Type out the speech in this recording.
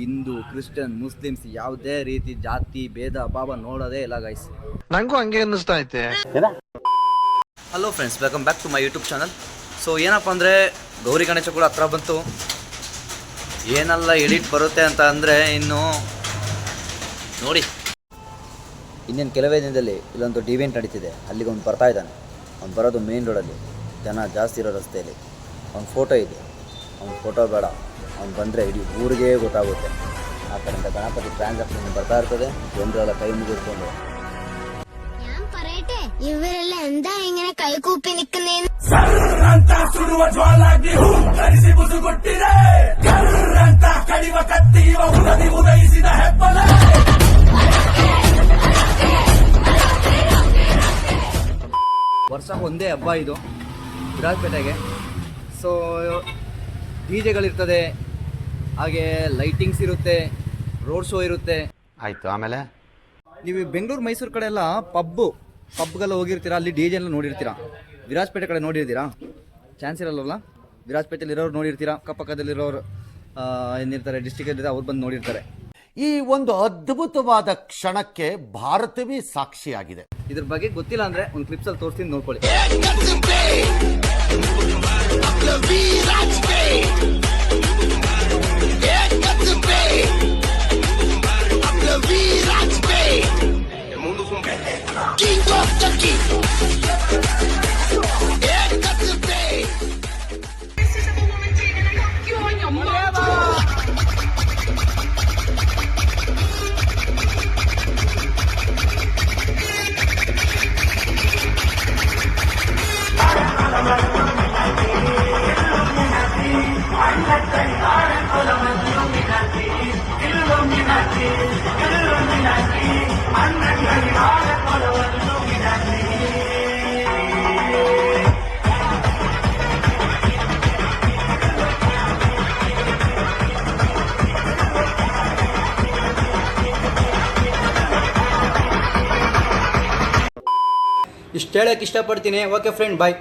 Hindu Christian Muslims ಯಾವುದೇ ರೀತಿ ಜಾತಿ ಭೇದ ಭಾವ ನೋಡೋದೇ ಇಲ್ಲ ಗೈಸ್. ನಂಗೂ ಹಂಗೆ ಅನ್ನಿಸ್ತಾ ಐತೆ. Hello friends, welcome back to my YouTube channel. So ಏನಪ್ಪ ಅಂದರೆ ಗೌರಿ ಗಣೇಶ ಕೂಡ ಹತ್ರ ಬಂತು. ಏನೆಲ್ಲ ಎಡಿಟ್ ಬರುತ್ತೆ ಅಂತ ಅಂದರೆ ಇನ್ನು ನೋಡಿ. ಇನ್ನೇನು ಕೆಲವೇ ದಿನದಲ್ಲಿ ಇಲ್ಲೊಂದು ಇವೆಂಟ್ ನಡೀತಿದೆ, ಅಲ್ಲಿಗೆ ಅವ್ನು ಬರ್ತಾ ಇದ್ದಾನೆ. ಅವ್ನು ಬರೋದು ಮೇನ್ ರೋಡಲ್ಲಿ, ಜನ ಜಾಸ್ತಿ ಇರೋ ರಸ್ತೆಯಲ್ಲಿ. ಅವ್ನ ಫೋಟೋ ಇದೆ, ಅವ್ನ ಫೋಟೋ ಬೇಡ, ಅವ್ನು ಬಂದರೆ ಇಡೀ ಊರಿಗೆ ಗೊತ್ತಾಗುತ್ತೆ. ಆ ಕಡೆಯಿಂದ ಗಣಪತಿ ಟ್ರಾನ್ಸಾಕ್ಷನ್ ಬರ್ತಾ ಇರ್ತದೆ, ಜನರೆಲ್ಲ ಕೈ ಮುಗಿಸ್ಕೊಂಡು ಇವರೆಲ್ಲ ಎಂದ ಹಿಂಗನೆ ಕೈ ಕೂಪಿ ನಿಕ್ಕನೇನು ಸುಡುವ ಜ್ವಾಲಾಗ್ನಿ ಧರಿಸಿ ಬುಸುಗುಟ್ಟಿದೆ ಕರ್ರಂತ ಕಡಿವ ಕತ್ತಿ ಉದಯಿಸಿದ ಹೆಬ್ಬಲ. ವರ್ಷ ಒಂದೇ ಹಬ್ಬ ಇದು ವಿರಾಜಪೇಟೆಗೆ. ಸೊ ಡಿಜೆಗಳಿರ್ತದೆ, ಹಾಗೆ ಲೈಟಿಂಗ್ಸ್ ಇರುತ್ತೆ, ರೋಡ್ ಶೋ ಇರುತ್ತೆ. ಆಯ್ತು, ಆಮೇಲೆ ನೀವು ಬೆಂಗಳೂರು ಮೈಸೂರು ಕಡೆ ಎಲ್ಲ ಪಬ್ಗೆಲ್ಲ ಹೋಗಿರ್ತೀರಾ, ಅಲ್ಲಿ ಡಿ ಜೆ ಎಲ್ಲ ನೋಡಿರ್ತೀರಾ. ವಿರಾಜಪೇಟೆ ಕಡೆ ನೋಡಿರ್ತೀರಾ? ಚಾನ್ಸ್ ಇರಲ್ಲ. ವಿರಾಜಪೇಟೆಯಲ್ಲಿ ಇರೋರು ನೋಡಿರ್ತೀರಾ, ಅಕ್ಕಪಕ್ಕದಲ್ಲಿರೋರು ಏನಿರ್ತಾರೆ ಡಿಸ್ಟಿಕ್ ಇರ್ತಾರೆ, ಅವ್ರು ಬಂದು ನೋಡಿರ್ತಾರೆ. ಈ ಒಂದು ಅದ್ಭುತವಾದ ಕ್ಷಣಕ್ಕೆ ಭಾರತವೇ ಸಾಕ್ಷಿಯಾಗಿದೆ. ಇದ್ರ ಬಗ್ಗೆ ಗೊತ್ತಿಲ್ಲ ಅಂದ್ರೆ ಒಂದು ಕ್ಲಿಪ್ಸ್ ಅಲ್ಲಿ ತೋರಿಸ್ತೀನಿ, ನೋಡ್ಕೊಳ್ಳಿ. ಇಷ್ಟು ಹೇಳಕ್ಕೆ ಇಷ್ಟಪಡ್ತೀನಿ. ಓಕೆ ಫ್ರೆಂಡ್, ಬಾಯ್.